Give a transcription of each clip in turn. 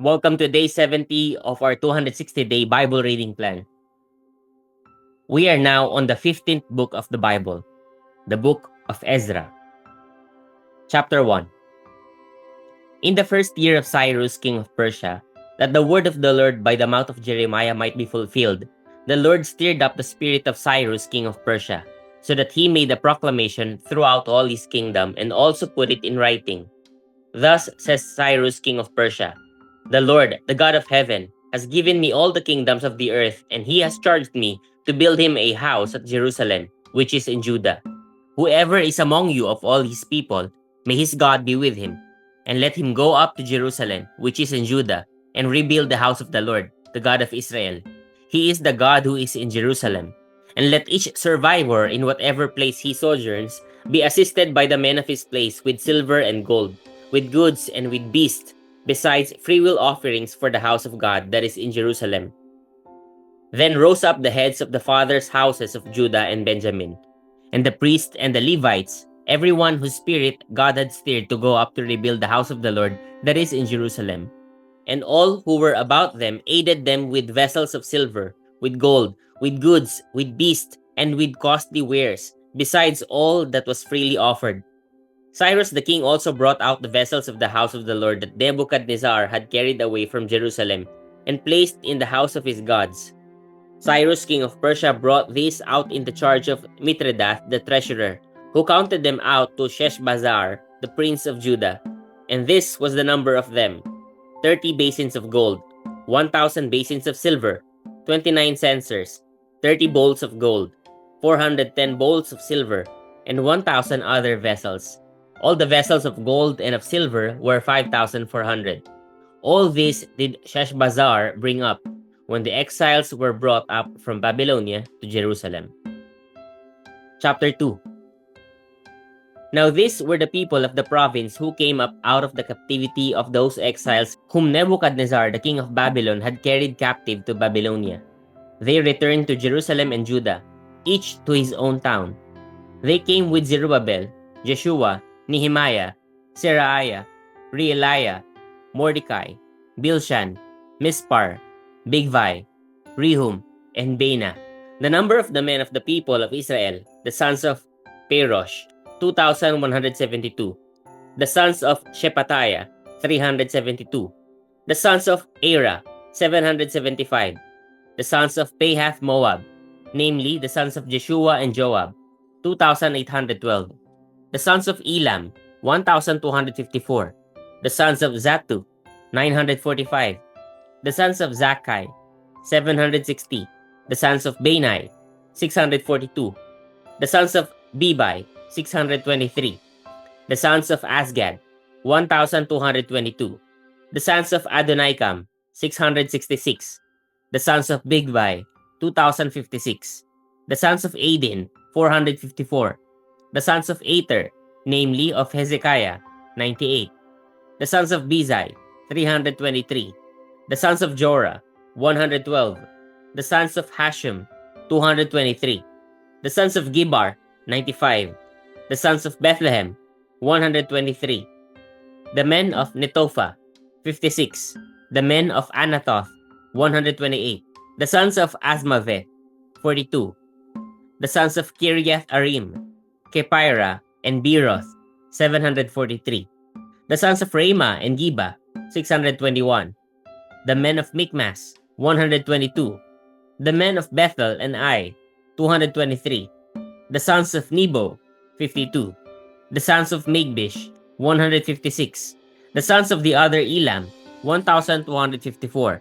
Welcome to day 70 of our 260-day Bible reading plan. We are now on the 15th book of the Bible, the book of Ezra. Chapter 1. In the first year of Cyrus, king of Persia, that the word of the Lord by the mouth of Jeremiah might be fulfilled, the Lord stirred up the spirit of Cyrus, king of Persia, so that he made a proclamation throughout all his kingdom and also put it in writing. Thus says Cyrus, king of Persia, "The Lord, the God of heaven, has given me all the kingdoms of the earth, and he has charged me to build him a house at Jerusalem, which is in Judah. Whoever is among you of all his people, may his God be with him, and let him go up to Jerusalem, which is in Judah, and rebuild the house of the Lord, the God of Israel. He is the God who is in Jerusalem. And let each survivor in whatever place he sojourns be assisted by the men of his place with silver and gold, with goods and with beasts, besides freewill offerings for the house of God that is in Jerusalem." Then rose up the heads of the fathers' houses of Judah and Benjamin, and the priests and the Levites, everyone whose spirit God had stirred to go up to rebuild the house of the Lord that is in Jerusalem. And all who were about them aided them with vessels of silver, with gold, with goods, with beasts, and with costly wares, besides all that was freely offered. Cyrus the king also brought out the vessels of the house of the Lord that Nebuchadnezzar had carried away from Jerusalem, and placed in the house of his gods. Cyrus king of Persia brought these out in the charge of Mithredath the treasurer, who counted them out to Sheshbazzar, the prince of Judah. And this was the number of them: 30 basins of gold, 1,000 basins of silver, 29 censers, 30 bowls of gold, 410 bowls of silver, and 1,000 other vessels. All the vessels of gold and of silver were 5,400. All this did Sheshbazzar bring up when the exiles were brought up from Babylonia to Jerusalem. Chapter 2. Now these were the people of the province who came up out of the captivity of those exiles whom Nebuchadnezzar the king of Babylon had carried captive to Babylonia. They returned to Jerusalem and Judah, each to his own town. They came with Zerubbabel, Jeshua, Nehemiah, Seraiah, Reeliah, Mordecai, Bilshan, Mispar, Bigvai, Rehum, and Baana. The number of the men of the people of Israel, the sons of Parosh, 2,172. The sons of Shephatiah, 372. The sons of Era, 775. The sons of Pahath Moab, namely the sons of Jeshua and Joab, 2,812. The sons of Elam, 1,254. The sons of Zattu, 945. The sons of Zakkai, 760. The sons of Bani, 642. The sons of Bebai, 623. The sons of Asgad, 1,222. The sons of Adonikam, 666. The sons of Bigvai, 2,056. The sons of Adin, 454. The sons of Ater, namely of Hezekiah, 98. The sons of Bezai, 323. The sons of Jorah, 112. The sons of Hashem, 223. The sons of Gibar, 95. The sons of Bethlehem, 123. The men of Netophah, 56. The men of Anathoth, 128. The sons of Asmaveth, 42. The sons of Kiriath Arim, Kephira, and Beeroth, 743. The sons of Ramah and Geba, 621. The men of Michmas, 122. The men of Bethel and Ai, 223. The sons of Nebo, 52. The sons of Magbish, 156. The sons of the other Elam, 1,254.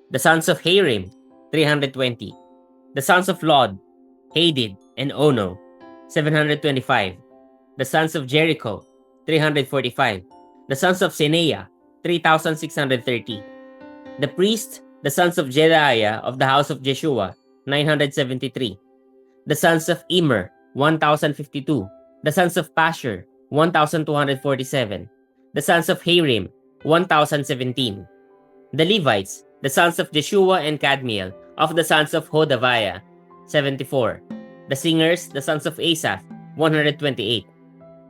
The sons of Harim, 320. The sons of Lod, Hadid, and Ono, 725. The sons of Jericho, 345. The sons of Senaiah, 3,630. The priests, the sons of Jedaiah of the house of Jeshua, 973. The sons of Immer, 1,052. The sons of Pashur, 1,247. The sons of Harim, 1,017. The Levites, the sons of Jeshua and Kadmiel, of the sons of Hodaviah, 74. The singers, the sons of Asaph, 128.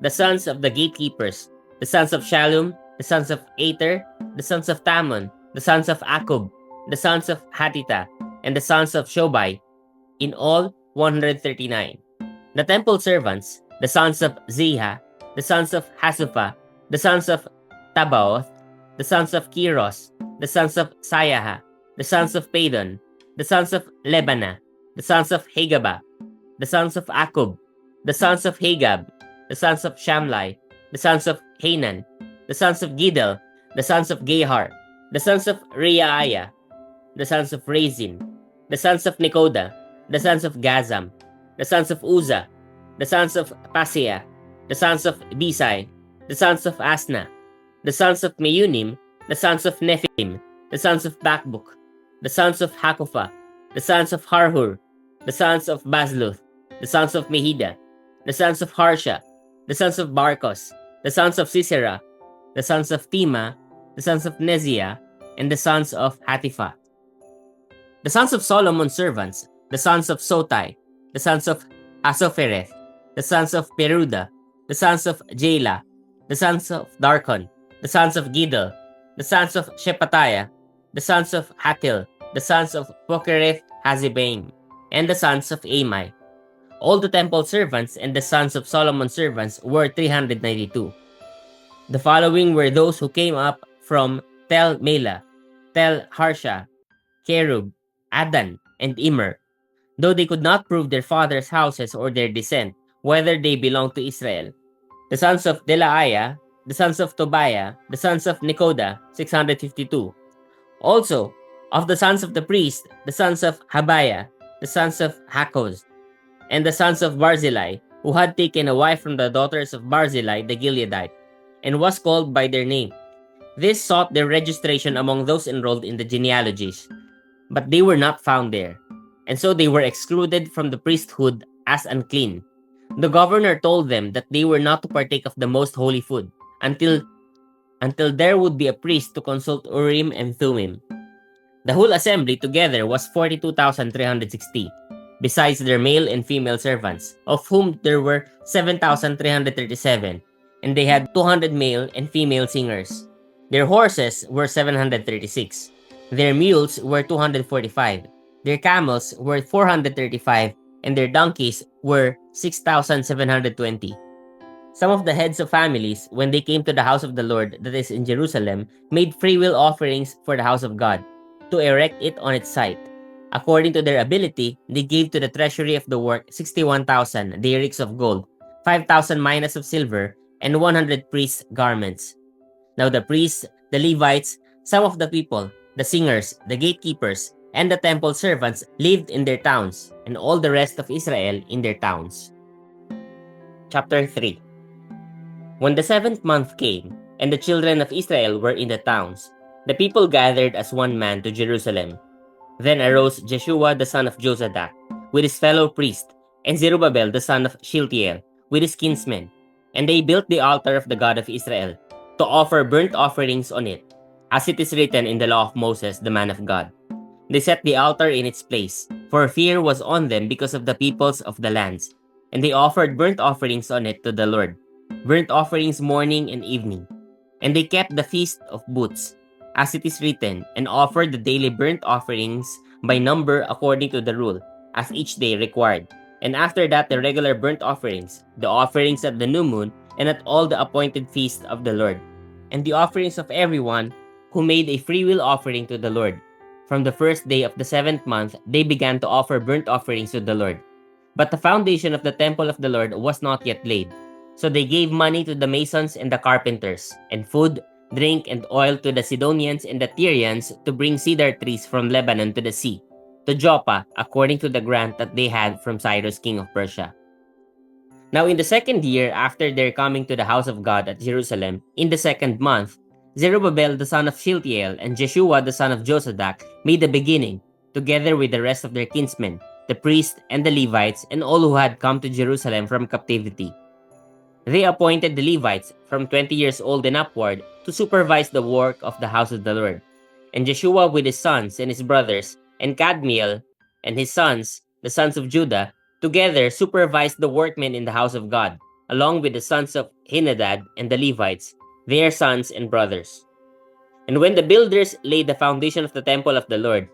The sons of the gatekeepers, the sons of Shallum, the sons of Ater, the sons of Tammon, the sons of Akub, the sons of Hatita, and the sons of Shobai, in all 139. The temple servants, the sons of Ziha, the sons of Hasufa, the sons of Tabaoth, the sons of Kiros, the sons of Sayaha, the sons of Padon, the sons of Lebana, the sons of Hagaba, the sons of Akub, the sons of Hagab, the sons of Shamlai, the sons of Hanan, the sons of Gidel, the sons of Gehar, the sons of Reaiah, the sons of Rezin, the sons of Nekoda, the sons of Gazam, the sons of Uzzah, the sons of Paseah, the sons of Besai, the sons of Asna, the sons of Meunim, the sons of Nephilim, the sons of Bakbuk, the sons of Hakupha, the sons of Harhur, the sons of Bazluth, the sons of Mehida, the sons of Harsha, the sons of Barkos, the sons of Sisera, the sons of Tima, the sons of Neziah, and the sons of Hatipha. The sons of Solomon's servants, the sons of Sotai, the sons of Asophereth, the sons of Peruda, the sons of Jela, the sons of Darkon, the sons of Gidel, the sons of Shephatiah, the sons of Hatil, the sons of Pokereth Hazibaim, and the sons of Amai. All the temple servants and the sons of Solomon's servants were 392. The following were those who came up from Tel Mela, Tel Harsha, Kerub, Adan, and Immer, though they could not prove their fathers' houses or their descent, whether they belonged to Israel. The sons of Delaiah, the sons of Tobiah, the sons of Nekoda, 652. Also, of the sons of the priest, the sons of Habiah, the sons of Hakkoz, and the sons of Barzillai, who had taken a wife from the daughters of Barzillai the Gileadite, and was called by their name. This sought their registration among those enrolled in the genealogies, but they were not found there, and so they were excluded from the priesthood as unclean. The governor told them that they were not to partake of the most holy food until there would be a priest to consult Urim and Thummim. The whole assembly together was 42,360, besides their male and female servants, of whom there were 7,337, and they had 200 male and female singers. Their horses were 736. Their mules were 245. Their camels were 435, and their donkeys were 6,720. Some of the heads of families, when they came to the house of the Lord that is in Jerusalem, made freewill offerings for the house of God, to erect it on its site. According to their ability, they gave to the treasury of the work 61,000 darics of gold, 5,000 minas of silver, and 100 priests' garments. Now the priests, the Levites, some of the people, the singers, the gatekeepers, and the temple servants lived in their towns, and all the rest of Israel in their towns. Chapter 3. When the 7th month came, and the children of Israel were in the towns, the people gathered as one man to Jerusalem. Then arose Jeshua the son of Jozadak, with his fellow priest, and Zerubbabel the son of Shealtiel, with his kinsmen, and they built the altar of the God of Israel, to offer burnt offerings on it, as it is written in the law of Moses the man of God. They set the altar in its place, for fear was on them because of the peoples of the lands, and they offered burnt offerings on it to the Lord, burnt offerings morning and evening. And they kept the feast of booths, as it is written, and offered the daily burnt offerings by number according to the rule, as each day required. And after that the regular burnt offerings, the offerings at the new moon, and at all the appointed feasts of the Lord, and the offerings of everyone who made a freewill offering to the Lord. From the first day of the 7th month, they began to offer burnt offerings to the Lord. But the foundation of the temple of the Lord was not yet laid. So they gave money to the masons and the carpenters, and food, drink, and oil to the Sidonians and the Tyrians to bring cedar trees from Lebanon to the sea, to Joppa, according to the grant that they had from Cyrus king of Persia. Now in the 2nd year after their coming to the house of God at Jerusalem, in the 2nd month, Zerubbabel the son of Shealtiel and Jeshua the son of Jozadak made the beginning, together with the rest of their kinsmen, the priests and the Levites, and all who had come to Jerusalem from captivity. They appointed the Levites from 20 years old and upward to supervise the work of the house of the Lord. And Jeshua with his sons and his brothers, and Kadmiel and his sons, the sons of Judah, together supervised the workmen in the house of God, along with the sons of Henadad and the Levites, their sons and brothers. And when the builders laid the foundation of the temple of the Lord,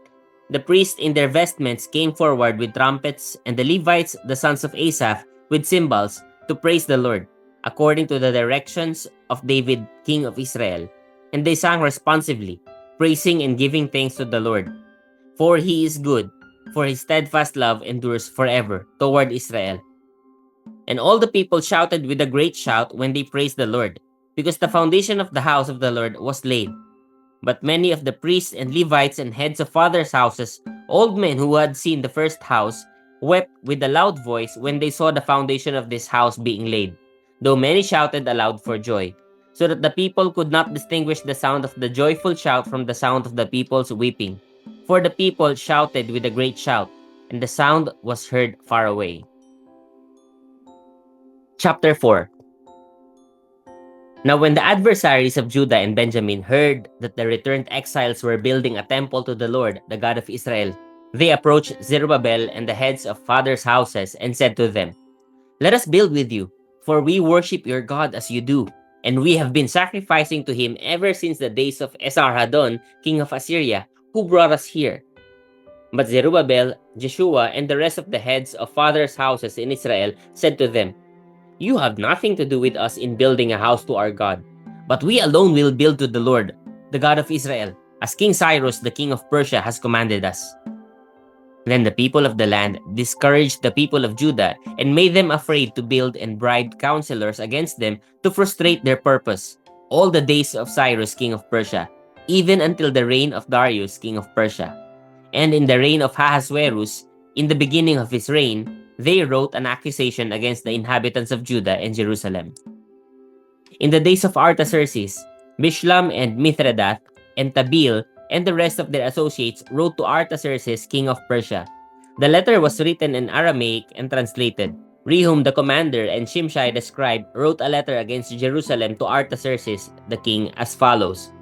the priests in their vestments came forward with trumpets, and the Levites, the sons of Asaph, with cymbals, to praise the Lord, according to the directions of David, king of Israel. And they sang responsively, praising and giving thanks to the Lord. For he is good, for his steadfast love endures forever toward Israel. And all the people shouted with a great shout when they praised the Lord, because the foundation of the house of the Lord was laid. But many of the priests and Levites and heads of fathers' houses, old men who had seen the first house, wept with a loud voice when they saw the foundation of this house being laid, though many shouted aloud for joy, so that the people could not distinguish the sound of the joyful shout from the sound of the people's weeping. For the people shouted with a great shout, and the sound was heard far away. Chapter 4. Now when the adversaries of Judah and Benjamin heard that the returned exiles were building a temple to the Lord, the God of Israel, they approached Zerubbabel and the heads of fathers' houses and said to them, "Let us build with you, for we worship your God as you do, and we have been sacrificing to him ever since the days of Esarhaddon, king of Assyria, who brought us here." But Zerubbabel, Jeshua, and the rest of the heads of fathers' houses in Israel said to them, "You have nothing to do with us in building a house to our God, but we alone will build to the Lord, the God of Israel, as King Cyrus, the king of Persia, has commanded us." Then the people of the land discouraged the people of Judah and made them afraid to build and bribed counselors against them to frustrate their purpose, all the days of Cyrus, king of Persia, even until the reign of Darius, king of Persia. And in the reign of Ahasuerus, in the beginning of his reign, they wrote an accusation against the inhabitants of Judah and Jerusalem. In the days of Artaxerxes, Bishlam and Mithredath and Tabil and the rest of their associates wrote to Artaxerxes, king of Persia. The letter was written in Aramaic and translated. Rehum the commander and Shimshai the scribe wrote a letter against Jerusalem to Artaxerxes the king as follows.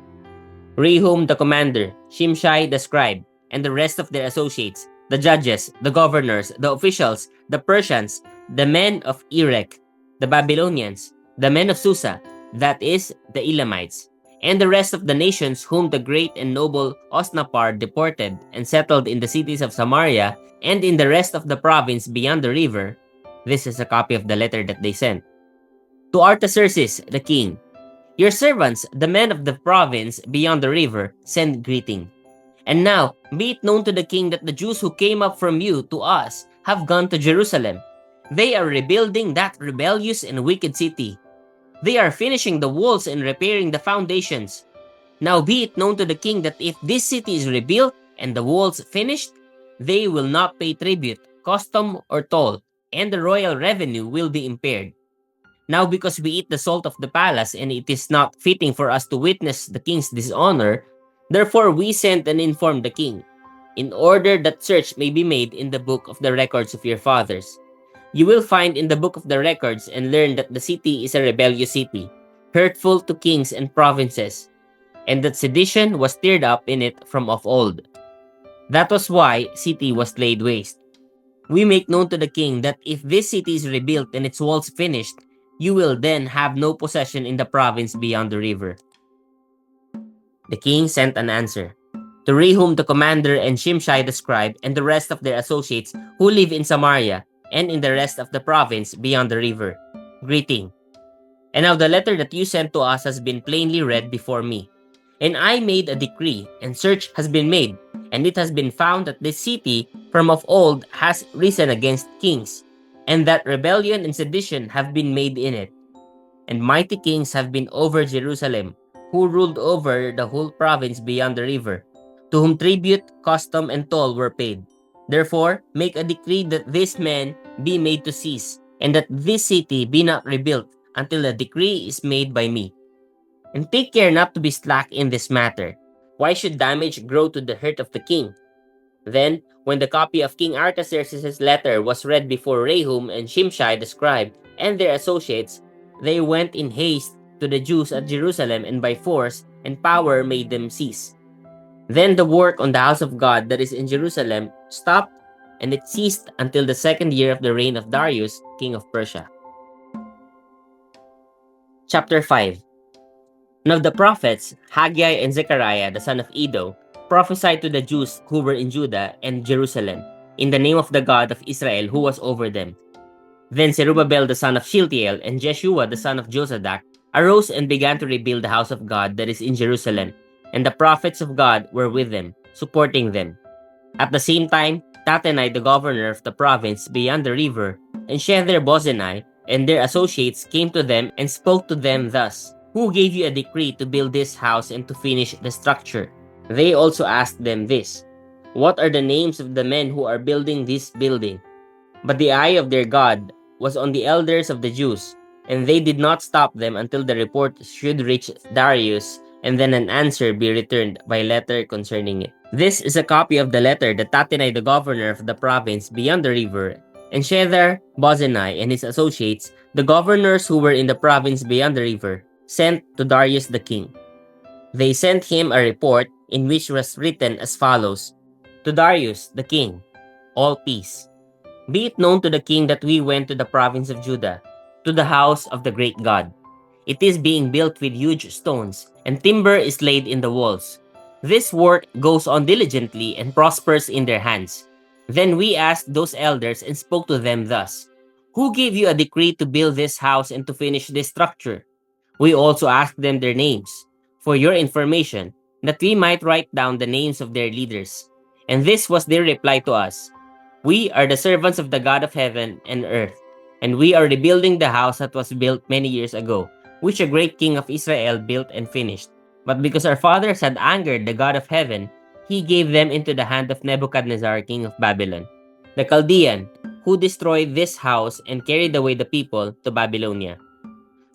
Rehum the commander, Shimshai the scribe, and the rest of their associates, the judges, the governors, the officials, the Persians, the men of Erech, the Babylonians, the men of Susa, that is, the Elamites, and the rest of the nations whom the great and noble Osnappar deported and settled in the cities of Samaria and in the rest of the province beyond the river. This is a copy of the letter that they sent. To Artaxerxes the king, your servants, the men of the province beyond the river, send greeting. And now, be it known to the king that the Jews who came up from you to us have gone to Jerusalem. They are rebuilding that rebellious and wicked city. They are finishing the walls and repairing the foundations. Now be it known to the king that if this city is rebuilt and the walls finished, they will not pay tribute, custom, or toll, and the royal revenue will be impaired. Now because we eat the salt of the palace and it is not fitting for us to witness the king's dishonor, therefore we sent and informed the king, in order that search may be made in the book of the records of your fathers. You will find in the book of the records and learn that the city is a rebellious city, hurtful to kings and provinces, and that sedition was stirred up in it from of old. That was why city was laid waste. We make known to the king that if this city is rebuilt and its walls finished, you will then have no possession in the province beyond the river. The king sent an answer. To Rehum the commander and Shimshai the scribe and the rest of their associates who live in Samaria and in the rest of the province beyond the river. Greeting. And now the letter that you sent to us has been plainly read before me. And I made a decree, and search has been made, and it has been found that this city from of old has risen against kings, and that rebellion and sedition have been made in it. And mighty kings have been over Jerusalem, who ruled over the whole province beyond the river, to whom tribute, custom, and toll were paid. Therefore, make a decree that these men be made to cease, and that this city be not rebuilt until a decree is made by me. And take care not to be slack in this matter. Why should damage grow to the hurt of the king? Then, when the copy of King Artaxerxes' letter was read before Rehum and Shimshai the scribe and their associates, they went in haste to the Jews at Jerusalem and by force and power made them cease. Then the work on the house of God that is in Jerusalem stopped, and it ceased until the second year of the reign of Darius, king of Persia. Chapter 5. Now the prophets, Haggai and Zechariah, the son of Iddo, prophesied to the Jews who were in Judah and Jerusalem, in the name of the God of Israel who was over them. Then Zerubbabel the son of Shealtiel and Jeshua the son of Josadak arose and began to rebuild the house of God that is in Jerusalem, and the prophets of God were with them, supporting them. At the same time, Tattenai, the governor of the province beyond the river, and Shether-Bozenai and their associates came to them and spoke to them thus, "Who gave you a decree to build this house and to finish the structure?" They also asked them this, "What are the names of the men who are building this building?" But the eye of their God was on the elders of the Jews, and they did not stop them until the report should reach Darius, and then an answer be returned by letter concerning it. This is a copy of the letter that Tattenai, the governor of the province beyond the river, and Shethar-Bozenai and his associates, the governors who were in the province beyond the river, sent to Darius the king. They sent him a report in which was written as follows: To Darius the king, all peace. Be it known to the king that we went to the province of Judah, to the house of the great God. It is being built with huge stones, and timber is laid in the walls. This work goes on diligently and prospers in their hands. Then we asked those elders and spoke to them thus, "Who gave you a decree to build this house and to finish this structure?" We also asked them their names, for your information, that we might write down the names of their leaders. And this was their reply to us: "We are the servants of the God of heaven and earth, and we are rebuilding the house that was built many years ago, which a great king of Israel built and finished. But because our fathers had angered the God of heaven, he gave them into the hand of Nebuchadnezzar, king of Babylon, the Chaldean, who destroyed this house and carried away the people to Babylonia.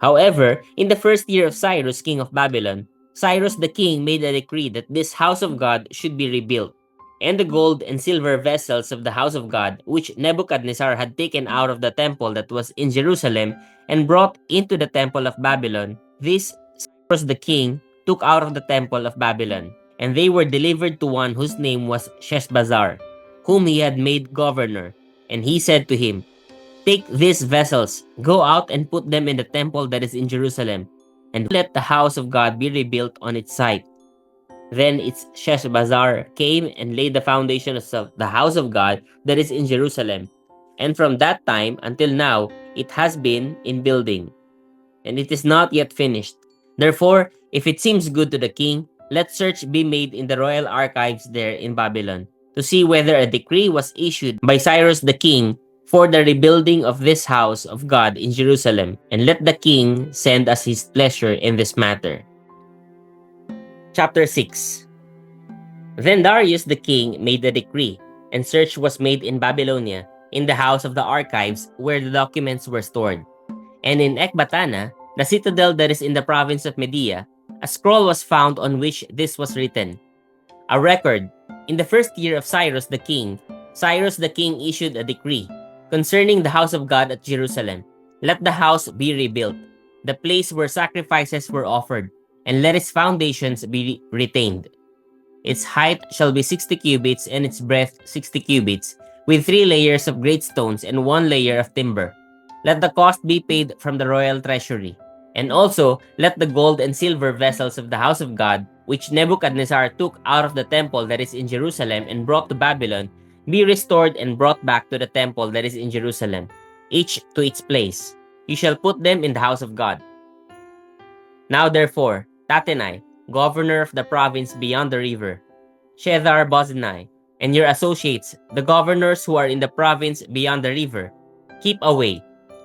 However, in the first year of Cyrus, king of Babylon, Cyrus the king made a decree that this house of God should be rebuilt, and the gold and silver vessels of the house of God, which Nebuchadnezzar had taken out of the temple that was in Jerusalem and brought into the temple of Babylon, this Cyrus the king took out of the temple of Babylon, and they were delivered to one whose name was Sheshbazzar, whom he had made governor. And he said to him, "Take these vessels, go out and put them in the temple that is in Jerusalem, and let the house of God be rebuilt on its site." Then its Sheshbazzar came and laid the foundations of the house of God that is in Jerusalem. And from that time until now, it has been in building, and it is not yet finished. Therefore, if it seems good to the king, let search be made in the royal archives there in Babylon, to see whether a decree was issued by Cyrus the king for the rebuilding of this house of God in Jerusalem, and let the king send us his pleasure in this matter. Chapter 6. Then Darius the king made a decree, and search was made in Babylonia, in the house of the archives where the documents were stored. And in Ecbatana, the citadel that is in the province of Media, a scroll was found on which this was written: A record. In the first year of Cyrus the king issued a decree concerning the house of God at Jerusalem. Let the house be rebuilt, the place where sacrifices were offered, and let its foundations be retained. Its height shall be 60 cubits and its breadth 60 cubits, with 3 layers of great stones and 1 layer of timber. Let the cost be paid from the royal treasury. And also, let the gold and silver vessels of the house of God, which Nebuchadnezzar took out of the temple that is in Jerusalem and brought to Babylon, be restored and brought back to the temple that is in Jerusalem, each to its place. You shall put them in the house of God. Now therefore, Tattenai, governor of the province beyond the river, Shethar-Bozenai, and your associates, the governors who are in the province beyond the river, keep away.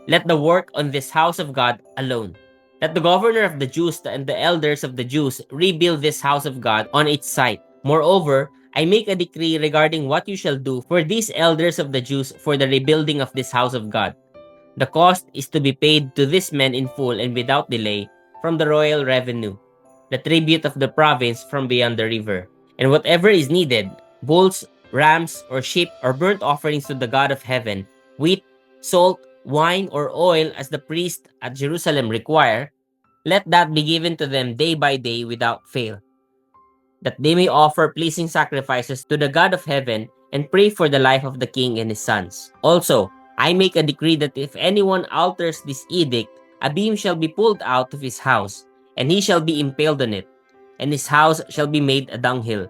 Let the work on this house of God alone. Let the governor of the Jews and the elders of the Jews rebuild this house of God on its site. Moreover, I make a decree regarding what you shall do for these elders of the Jews for the rebuilding of this house of God. The cost is to be paid to these men in full and without delay from the royal revenue, the tribute of the province from beyond the river, and whatever is needed, bulls, rams, or sheep, or burnt offerings to the God of heaven, wheat, salt, wine, or oil as the priests at Jerusalem require, let that be given to them day by day without fail, that they may offer pleasing sacrifices to the God of heaven and pray for the life of the king and his sons. Also, I make a decree that if anyone alters this edict, a beam shall be pulled out of his house, and he shall be impaled on it, and his house shall be made a dunghill.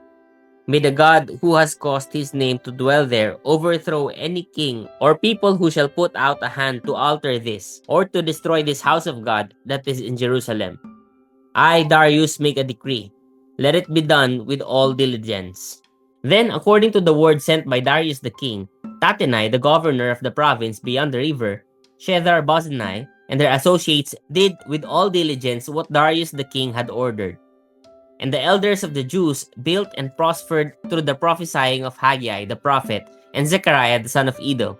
May the God who has caused his name to dwell there overthrow any king or people who shall put out a hand to alter this, or to destroy this house of God that is in Jerusalem. I, Darius, make a decree. Let it be done with all diligence. Then, according to the word sent by Darius the king, Tattenai, the governor of the province beyond the river, Shethar-bozenai, and their associates did with all diligence what Darius the king had ordered. And the elders of the Jews built and prospered through the prophesying of Haggai the prophet and Zechariah the son of Iddo.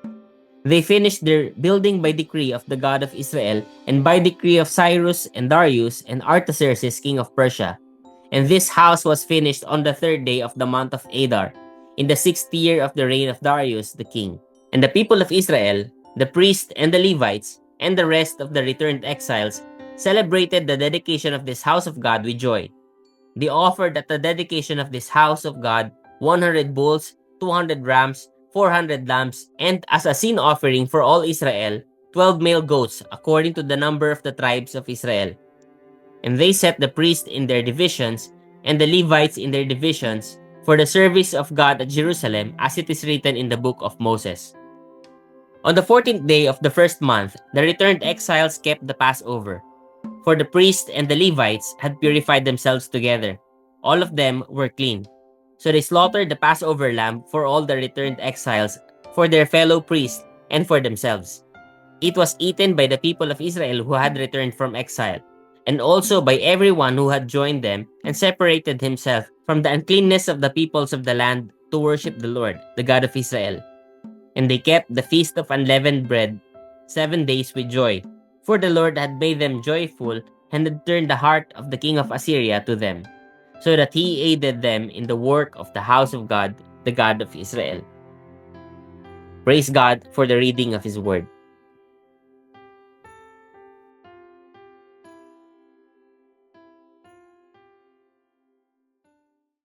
They finished their building by decree of the God of Israel, and by decree of Cyrus and Darius and Artaxerxes king of Persia. And this house was finished on the 3rd day of the month of Adar, in the 6th year of the reign of Darius the king. And the people of Israel, the priests and the Levites, and the rest of the returned exiles, celebrated the dedication of this house of God with joy. They offered at the dedication of this house of God 100 bulls, 200 rams, 400 lambs, and as a sin offering for all Israel, 12 male goats according to the number of the tribes of Israel. And they set the priests in their divisions and the Levites in their divisions for the service of God at Jerusalem, as it is written in the book of Moses. On the 14th day of the first month, the returned exiles kept the Passover. For the priests and the Levites had purified themselves together. All of them were clean. So they slaughtered the Passover lamb for all the returned exiles, for their fellow priests, and for themselves. It was eaten by the people of Israel who had returned from exile, and also by everyone who had joined them and separated himself from the uncleanness of the peoples of the land to worship the Lord, the God of Israel. And they kept the feast of unleavened bread 7 days with joy, for the Lord had made them joyful and had turned the heart of the king of Assyria to them, so that he aided them in the work of the house of God, the God of Israel. Praise God for the reading of his word.